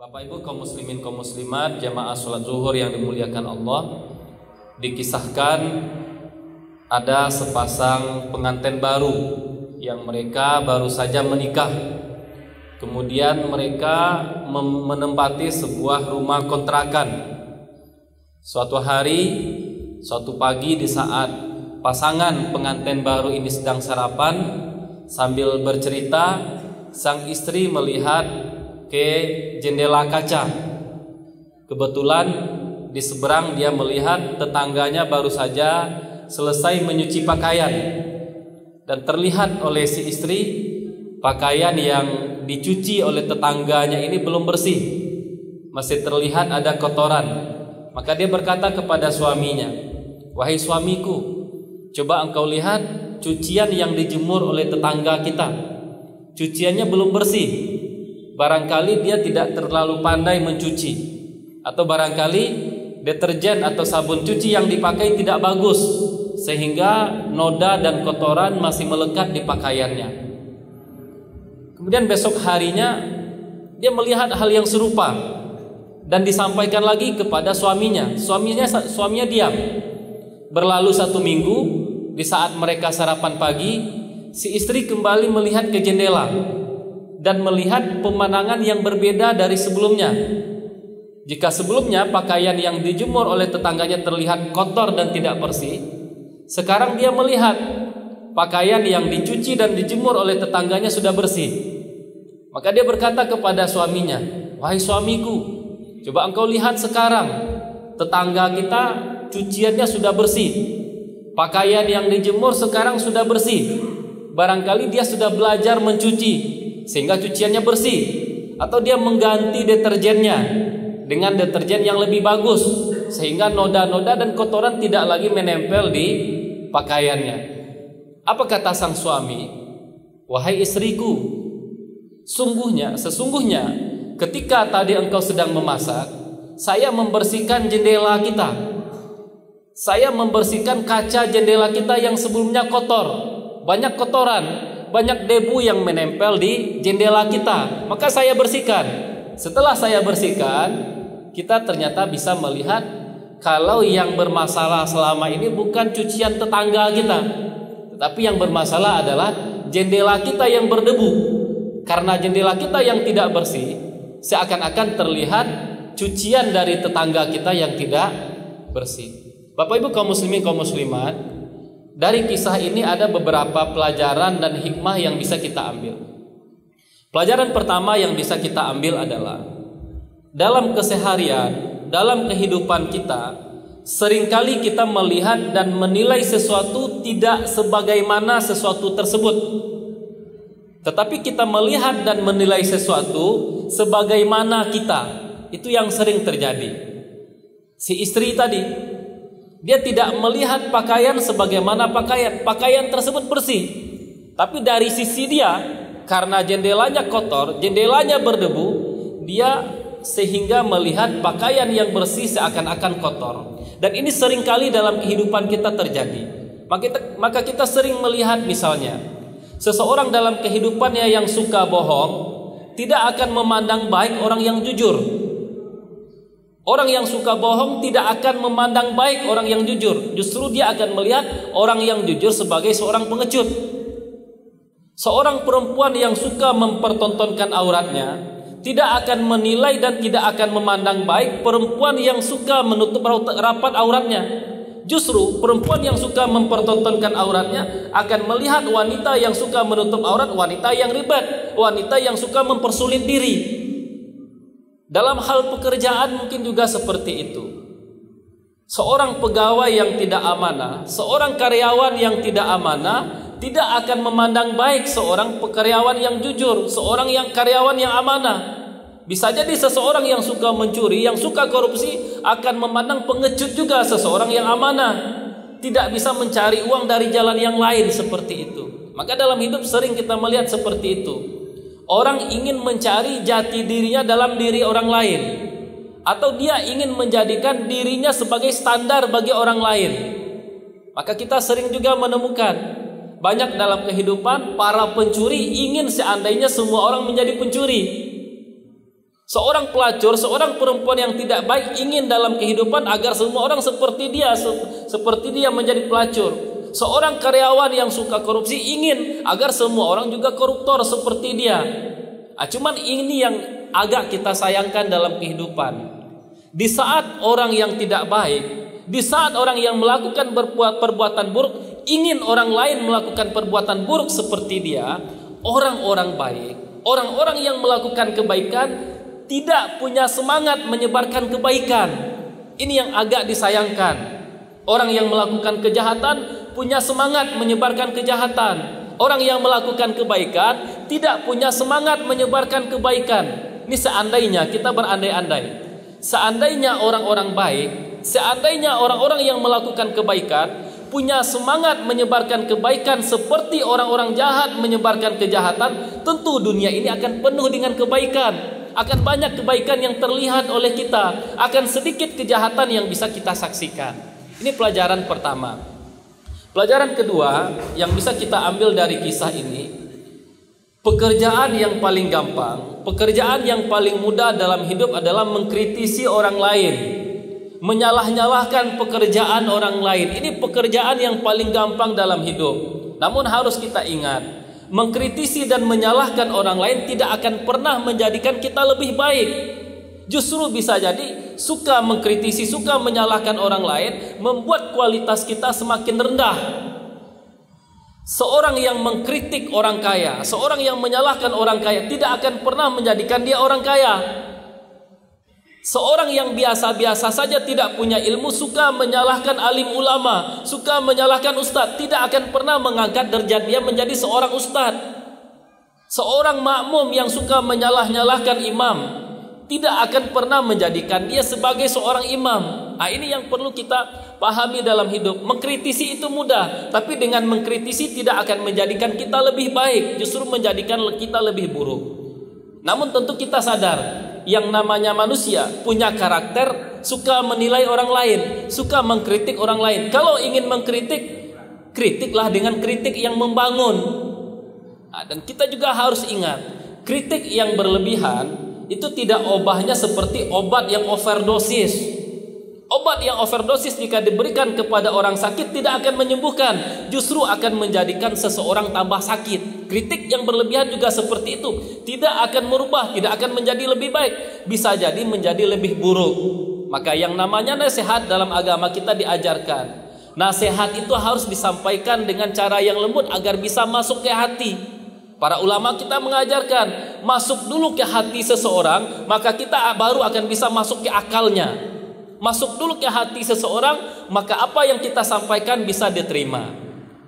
Bapak Ibu kaum muslimin kaum muslimat jamaah sholat zuhur yang dimuliakan Allah, dikisahkan ada sepasang pengantin baru yang mereka baru saja menikah. Kemudian mereka menempati sebuah rumah kontrakan. Suatu hari, suatu pagi di saat pasangan pengantin baru ini sedang sarapan, sambil bercerita, sang istri melihat ke jendela kaca. Kebetulan di seberang dia melihat tetangganya baru saja selesai menyuci pakaian, dan terlihat oleh si istri pakaian yang dicuci oleh tetangganya ini belum bersih, masih terlihat ada kotoran. Maka dia berkata kepada suaminya, "Wahai suamiku, coba engkau lihat cucian yang dijemur oleh tetangga kita. Cuciannya belum bersih. Barangkali dia tidak terlalu pandai mencuci, atau barangkali deterjen atau sabun cuci yang dipakai tidak bagus, sehingga noda dan kotoran masih melekat di pakaiannya." Kemudian besok harinya dia melihat hal yang serupa dan disampaikan lagi kepada suaminya. Suaminya diam. Berlalu 1 minggu, di saat mereka sarapan pagi, si istri kembali melihat ke jendela dan melihat pemandangan yang berbeda dari sebelumnya. Jika sebelumnya pakaian yang dijemur oleh tetangganya terlihat kotor dan tidak bersih, sekarang dia melihat pakaian yang dicuci dan dijemur oleh tetangganya sudah bersih. Maka dia berkata kepada suaminya, "Wahai suamiku, coba engkau lihat sekarang, tetangga kita cuciannya sudah bersih. Pakaian yang dijemur sekarang sudah bersih. Barangkali dia sudah belajar mencuci sehingga cuciannya bersih, atau dia mengganti deterjennya dengan deterjen yang lebih bagus sehingga noda-noda dan kotoran tidak lagi menempel di pakaiannya." Apa kata sang suami? "Wahai istriku, sesungguhnya ketika tadi engkau sedang memasak, saya membersihkan jendela kita. Saya membersihkan kaca jendela kita yang sebelumnya kotor, banyak kotoran, banyak debu yang menempel di jendela kita. Maka saya bersihkan. Setelah saya bersihkan, kita ternyata bisa melihat kalau yang bermasalah selama ini bukan cucian tetangga kita, tetapi yang bermasalah adalah jendela kita yang berdebu. Karena jendela kita yang tidak bersih, seakan-akan terlihat cucian dari tetangga kita yang tidak bersih." Bapak Ibu kaum muslimin kaum muslimat, dari kisah ini ada beberapa pelajaran dan hikmah yang bisa kita ambil. Pelajaran pertama yang bisa kita ambil adalah dalam keseharian, dalam kehidupan kita, seringkali kita melihat dan menilai sesuatu tidak sebagaimana sesuatu tersebut. Tetapi kita melihat dan menilai sesuatu sebagaimana kita. Itu yang sering terjadi. Si istri tadi, dia tidak melihat pakaian sebagaimana pakaian tersebut bersih. Tapi dari sisi dia, karena jendelanya kotor, jendelanya berdebu, dia sehingga melihat pakaian yang bersih seakan-akan kotor. Dan ini seringkali dalam kehidupan kita terjadi. Maka kita sering melihat misalnya seseorang dalam kehidupannya yang suka bohong, tidak akan memandang baik orang yang jujur. Orang yang suka bohong tidak akan memandang baik orang yang jujur. Justru dia akan melihat orang yang jujur sebagai seorang pengecut. Seorang perempuan yang suka mempertontonkan auratnya tidak akan menilai dan tidak akan memandang baik perempuan yang suka menutup rapat auratnya. Justru perempuan yang suka mempertontonkan auratnya akan melihat wanita yang suka menutup aurat, wanita yang ribet, wanita yang suka mempersulit diri. Dalam hal pekerjaan mungkin juga seperti itu. Seorang pegawai yang tidak amanah, seorang karyawan yang tidak amanah, tidak akan memandang baik seorang karyawan yang jujur, seorang yang karyawan yang amanah. Bisa jadi seseorang yang suka mencuri, yang suka korupsi akan memandang pengecut juga seseorang yang amanah. Tidak bisa mencari uang dari jalan yang lain seperti itu. Maka dalam hidup sering kita melihat seperti itu. Orang ingin mencari jati dirinya dalam diri orang lain, atau dia ingin menjadikan dirinya sebagai standar bagi orang lain. Maka kita sering juga menemukan banyak dalam kehidupan para pencuri ingin seandainya semua orang menjadi pencuri. Seorang pelacur, seorang perempuan yang tidak baik ingin dalam kehidupan agar semua orang seperti dia menjadi pelacur. Seorang karyawan yang suka korupsi ingin agar semua orang juga koruptor seperti dia. Cuman ini yang agak kita sayangkan dalam kehidupan. Di saat orang yang tidak baik, di saat orang yang melakukan perbuatan buruk ingin orang lain melakukan perbuatan buruk seperti dia, orang-orang baik, orang-orang yang melakukan kebaikan tidak punya semangat menyebarkan kebaikan. Ini yang agak disayangkan. Orang yang melakukan kejahatan punya semangat menyebarkan kejahatan. Orang yang melakukan kebaikan tidak punya semangat menyebarkan kebaikan. Ini seandainya kita berandai-andai, seandainya orang-orang baik, seandainya orang-orang yang melakukan kebaikan punya semangat menyebarkan kebaikan seperti orang-orang jahat menyebarkan kejahatan, tentu dunia ini akan penuh dengan kebaikan. Akan banyak kebaikan yang terlihat oleh kita, akan sedikit kejahatan yang bisa kita saksikan. Ini pelajaran pertama. Pelajaran kedua yang bisa kita ambil dari kisah ini, pekerjaan yang paling gampang, pekerjaan yang paling mudah dalam hidup adalah mengkritisi orang lain, menyalah-nyalahkan pekerjaan orang lain. Ini pekerjaan yang paling gampang dalam hidup. Namun harus kita ingat, mengkritisi dan menyalahkan orang lain tidak akan pernah menjadikan kita lebih baik. Justru bisa jadi suka mengkritisi, suka menyalahkan orang lain membuat kualitas kita semakin rendah. Seorang yang mengkritik orang kaya, seorang yang menyalahkan orang kaya tidak akan pernah menjadikan dia orang kaya. Seorang yang biasa-biasa saja tidak punya ilmu suka menyalahkan alim ulama, suka menyalahkan ustadz, tidak akan pernah mengangkat derajat dia menjadi seorang ustadz. Seorang makmum yang suka menyalah-nyalahkan imam tidak akan pernah menjadikan dia sebagai seorang imam. Ini yang perlu kita pahami dalam hidup. Mengkritisi itu mudah, tapi dengan mengkritisi tidak akan menjadikan kita lebih baik, justru menjadikan kita lebih buruk. Namun tentu kita sadar, yang namanya manusia punya karakter suka menilai orang lain, suka mengkritik orang lain. Kalau ingin mengkritik, kritiklah dengan kritik yang membangun. Dan kita juga harus ingat, kritik yang berlebihan itu tidak obahnya seperti obat yang overdosis. Obat yang overdosis jika diberikan kepada orang sakit tidak akan menyembuhkan, justru akan menjadikan seseorang tambah sakit. Kritik yang berlebihan juga seperti itu, tidak akan merubah, tidak akan menjadi lebih baik, bisa jadi menjadi lebih buruk. Maka yang namanya nasihat dalam agama kita diajarkan, nasihat itu harus disampaikan dengan cara yang lembut agar bisa masuk ke hati. Para ulama kita mengajarkan, masuk dulu ke hati seseorang, maka kita baru akan bisa masuk ke akalnya. Masuk dulu ke hati seseorang, maka apa yang kita sampaikan bisa diterima.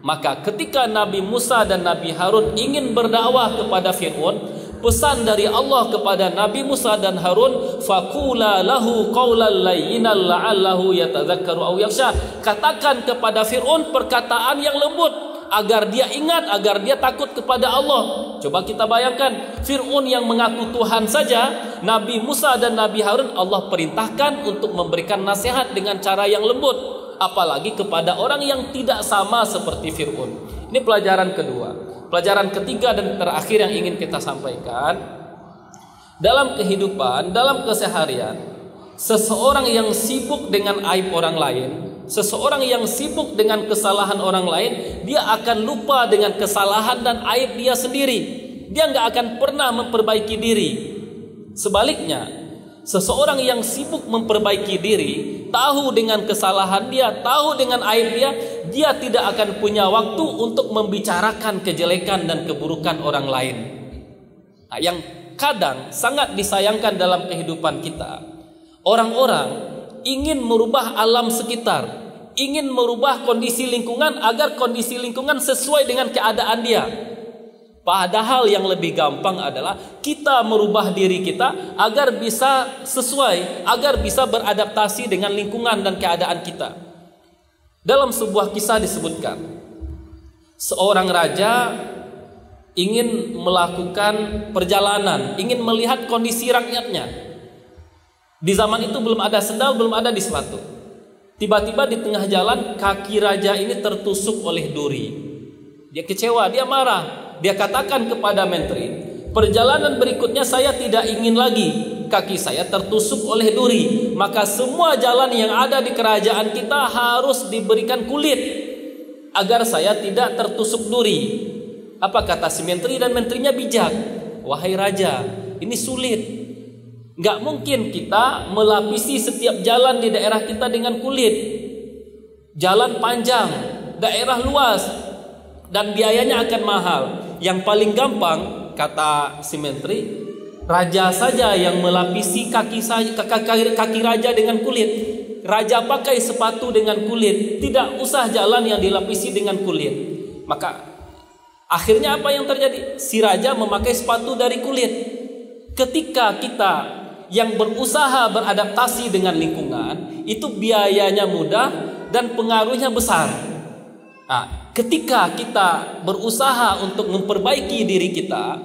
Maka ketika Nabi Musa dan Nabi Harun ingin berdakwah kepada Fir'aun, pesan dari Allah kepada Nabi Musa dan Harun, faqula lahu qawlan layyinan la'allahu yatadzakkaru aw yakhsha. Katakan kepada Fir'aun perkataan yang lembut agar dia ingat, agar dia takut kepada Allah. Coba kita bayangkan, Fir'aun yang mengaku Tuhan saja, Nabi Musa dan Nabi Harun Allah perintahkan untuk memberikan nasihat dengan cara yang lembut, apalagi kepada orang yang tidak sama seperti Fir'aun. Ini pelajaran kedua. Pelajaran ketiga dan terakhir yang ingin kita sampaikan, dalam kehidupan, dalam keseharian, seseorang yang sibuk dengan aib orang lain, seseorang yang sibuk dengan kesalahan orang lain, dia akan lupa dengan kesalahan dan aib dia sendiri. Dia nggak akan pernah memperbaiki diri. Sebaliknya, seseorang yang sibuk memperbaiki diri, tahu dengan kesalahan dia, tahu dengan aib dia, dia tidak akan punya waktu untuk membicarakan kejelekan dan keburukan orang lain. Yang kadang sangat disayangkan dalam kehidupan kita, orang-orang ingin merubah alam sekitar, ingin merubah kondisi lingkungan agar kondisi lingkungan sesuai dengan keadaan dia. Padahal yang lebih gampang adalah kita merubah diri kita agar bisa sesuai, agar bisa beradaptasi dengan lingkungan dan keadaan kita. Dalam sebuah kisah disebutkan, seorang raja ingin melakukan perjalanan, ingin melihat kondisi rakyatnya. Di zaman itu belum ada sendal, belum ada di sepatu. Tiba-tiba di tengah jalan kaki raja ini tertusuk oleh duri. Dia kecewa, dia marah. Dia katakan kepada menteri, perjalanan berikutnya saya tidak ingin lagi kaki saya tertusuk oleh duri, maka semua jalan yang ada di kerajaan kita harus diberikan kulit agar saya tidak tertusuk duri. Apa kata si menteri, dan menterinya bijak. Wahai raja, ini sulit. Nggak mungkin kita melapisi setiap jalan di daerah kita dengan kulit. Jalan panjang, daerah luas, dan biayanya akan mahal. Yang paling gampang, kata si menteri, raja saja yang melapisi kaki raja dengan kulit. Raja pakai sepatu dengan kulit, tidak usah jalan yang dilapisi dengan kulit. Maka akhirnya apa yang terjadi? Si raja memakai sepatu dari kulit. Ketika kita yang berusaha beradaptasi dengan lingkungan, itu biayanya mudah dan pengaruhnya besar. Nah, ketika kita berusaha untuk memperbaiki diri kita,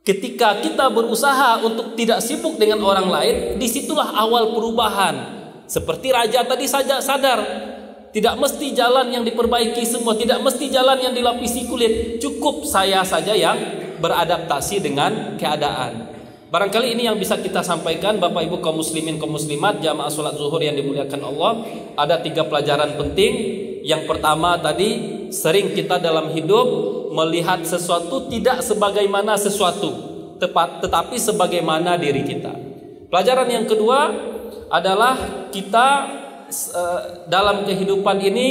ketika kita berusaha untuk tidak sibuk dengan orang lain, disitulah awal perubahan. Seperti raja tadi saja sadar, tidak mesti jalan yang diperbaiki semua, tidak mesti jalan yang dilapisi kulit, cukup saya saja yang beradaptasi dengan keadaan. Barangkali ini yang bisa kita sampaikan, Bapak Ibu kaum muslimin kaum muslimat, jamaah sholat zuhur yang dimuliakan Allah. Ada 3 pelajaran penting. Yang pertama tadi, sering kita dalam hidup melihat sesuatu tidak sebagaimana sesuatu, tetapi sebagaimana diri kita. Pelajaran yang kedua adalah kita dalam kehidupan ini,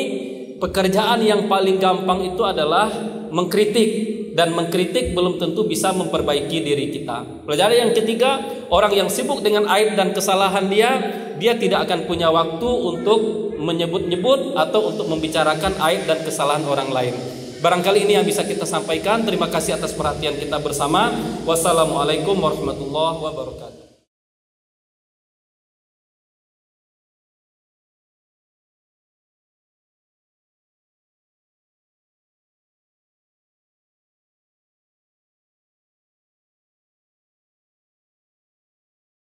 pekerjaan yang paling gampang itu adalah mengkritik, dan mengkritik belum tentu bisa memperbaiki diri kita. Pelajaran yang ketiga, orang yang sibuk dengan aib dan kesalahan dia tidak akan punya waktu untuk menyebut-nyebut atau untuk membicarakan aib dan kesalahan orang lain. Barangkali ini yang bisa kita sampaikan. Terima kasih atas perhatian kita bersama. Wassalamualaikum warahmatullahi wabarakatuh.